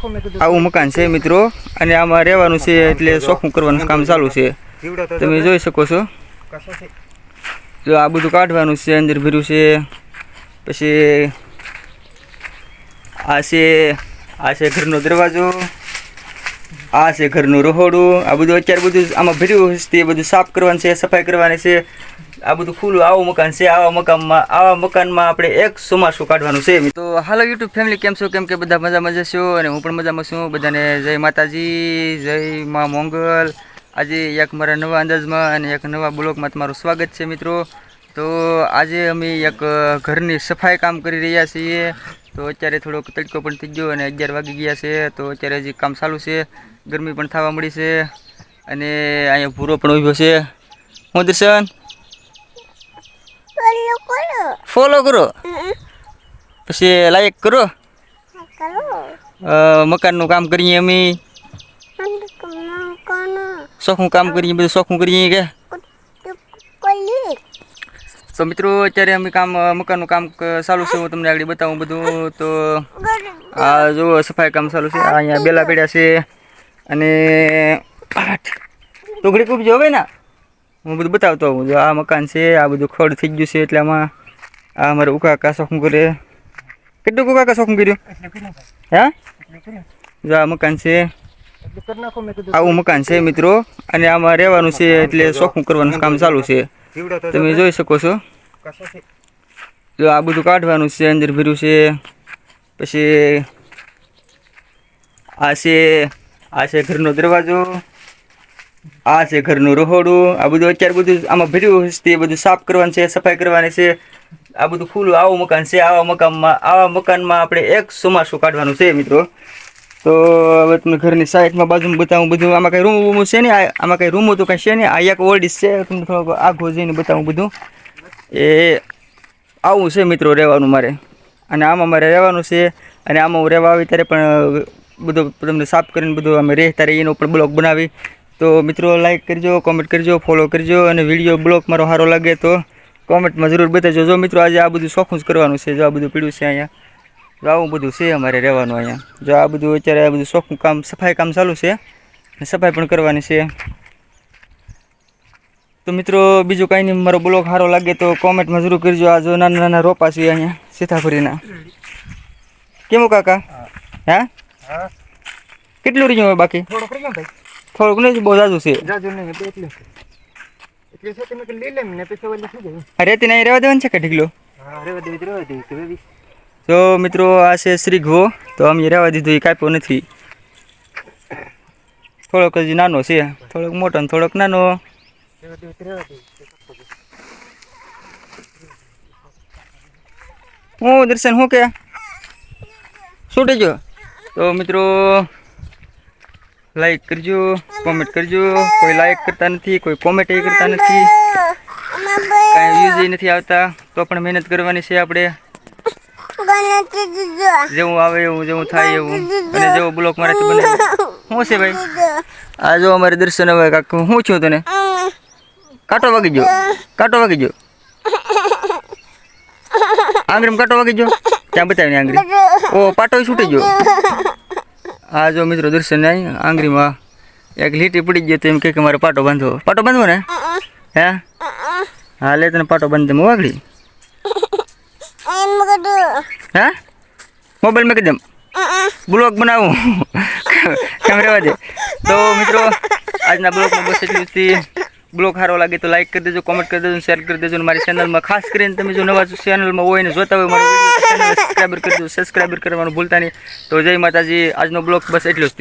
આવું મકાન છે મિત્રો, અને આમાં રહેવાનું છે એટલે ચોખ્ખું કરવાનું કામ ચાલુ છે. તમે જોઈ શકો છો. જો આ બધું કાઢવાનું છે, અંદર ભર્યું છે. પછી આ છે ઘરનો દરવાજો, આ છે ઘરનું રહોડું. આ બધું અત્યારે બધું આમાં ભર્યું છે, બધું સાફ કરવાનું છે, સફાઈ કરવાની છે. આ બધું ખુલ્લું આવું મકાન છે. આવા મકાનમાં આપણે એક ચોમાસું કાઢવાનું છે. તો હાલો યુટ્યુબ ફેમિલી, કેમ છો? કેમ કે બધા મજામાં છો, અને હું પણ મજામાં છું. બધાને જય માતાજી, જય મા મોંગલ. આજે એક મારા નવા અંદાજમાં અને એક નવા બ્લોગમાં તમારું સ્વાગત છે મિત્રો. તો આજે અમે એક ઘરની સફાઈ કામ કરી રહ્યા છીએ. તો અત્યારે થોડોક તડકો પણ થઈ ગયો અને 11 વાગી ગયા છે. તો અત્યારે હજી કામ ચાલુ છે. ગરમી પણ થવા મળી છે, અને અહીંયા ભૂરો પણ ઉભ્યો છે. હું દર્શન ફોલો કરો, પછી લાઈક કરો. મકાનનું કામ કરીએ અમે, શોખનું કામ કરીએ, બધું શોખનું કરીએ કે. તો મિત્રો અત્યારે અમે મકાનનું કામ ચાલુ છે. હું તમને આગળ બતાવું બધું. તો આ જો સફાઈ કામ ચાલુ છે. અહીંયા બેલા પડ્યા છે, અને ટુકડી ખૂબ જોવે ને હું બધું બતાવતો હોઉં. જો આ મકાન છે, આ બધું ખડ થઈ ગયું છે. એટલે આમાં આ અમારે ઉકાકા શોખું કરે. કેટલું ઉકાકા શોખું કર્યું? હા, જો આ મકાન છે, આવું મકાન છે મિત્રો, અને આમાં રહેવાનું છે એટલે શોખું કરવાનું કામ ચાલુ છે. તમે જોઈ શકો છો. જો આ બધું કાઢવાનું છે, અંદર ભર્યું છે. પછી આ છે ઘરનો દરવાજો, આ છે ઘરનું રહોડું. આ બધું અત્યારે બધું આમાં ભર્યું છે, બધું સાફ કરવાનું છે, સફાઈ કરવાની છે. આ બધું ખુલ્લું આવું મકાન છે. આવા મકાનમાં આપણે એક ચોમાસું કાઢવાનું છે મિત્રો. તો હવે તમને ઘરની સાઈડમાં બાજુમાં બતાવું બધું. આમાં કંઈ રૂમ છે ને, આમાં કંઈ રૂમ તો કંઈ છે ને. આ એક ઓરડી છે, તમને થોડોક આઘો જઈને બતાવું બધું. એ આવું છે મિત્રો રહેવાનું મારે, અને આમાં મારે રહેવાનું છે. અને આમાં હું રહેવા આવી ત્યારે પણ બધું તમને સાફ કરીને બધું અમે રહેતા રહીએ, એનો ઉપર બ્લોગ બનાવી. તો મિત્રો લાઈક કરજો, કોમેન્ટ કરજો, ફોલો કરજો, અને વિડીયો બ્લોગ મારો સારો લાગે તો કોમેન્ટમાં જરૂર બતાવજો. જો મિત્રો આજે આ બધું શોખું જ કરવાનું છે. જો આ બધું પીડ્યું છે અહીંયા, જો આવું બધું છે અમારે રહેવાનું અહીંયા. જો આ બધું અત્યારે આ બધું શોખું કામ, સફાઈ કામ ચાલુ છે, સફાઈ પણ કરવાની છે. તો મિત્રો બીજું કાંઈ નહીં, મારો બ્લોગ સારો લાગે તો કોમેન્ટમાં જરૂર કરજો. આ જો નાના નાના રોપા છે અહીંયા સીતાફળીના. કેમ કાકા? હા, કેટલું રહ્યું બાકી? થોડુંક નહીં, બહુ જાજુ છે. રેતી નહીં રહેવા દેવાનું છે કે ઢીકલો? તો મિત્રો આ છે શ્રી ઘો. તો અમે રહેવા દીધું, એ કાપ્યો નથી. થોડોક હજી નાનો છે, થોડોક મોટો ને થોડોક નાનો. હું દર્શન શું કે છૂટી ગયો? તો મિત્રો લાઈક કરજો, કોમેન્ટ કરજો. કોઈ લાઈક કરતા નથી, કોઈ કોમેન્ટ એ કરતા નથી, કાંઈ વ્યૂઝ નથી આવતા. તો પણ મહેનત કરવાની છે આપણે, જેવું આવે એવું, જેવું થાય એવું, અને જેવો બ્લોક મારાથી બને. શું છે ભાઈ? આ જો અમારે દર્શન હવે કાક શું છું તને? કાંટો વાગી ગયો, કાંટો વાગી ગયો, આંગળીમાં કાંટો વાગી ગયો. ત્યાં બતાવીને આંગળી, ઓ પાટો છૂટી ગયો. આ જો મિત્રો દર્શન નહીં, આંગળીમાં એક લીટી પડી ગઈ. તો એમ કે મારે પાટો બાંધવો. પાટો બાંધવો ને? હે, હા લે તને પાટો બાંધી દઉં વાગડી. હા, મોબાઈલ મેં કીધું બ્લોગ બનાવું કેમ રહેવા દે. તો મિત્રો આજના બ્લોગમાં બસ એટલું જ. બ્લોગ સારો લાગે તો લાઈક કરી દેજો, કોમેન્ટ કરી દેજો, શેર કરી દેજો. મારી ચેનલમાં ખાસ કરીને તમે જો નવા ચેનલમાં હોય ને જોતા હોય મારો વિડીયો, ચેનલ સબસ્ક્રાઈબર કરી દેજો. સબસ્ક્રાઈબર કરવાનું ભૂલતા નહીં. તો જય માતાજી. આજનો બ્લોગ બસ એટલું જ.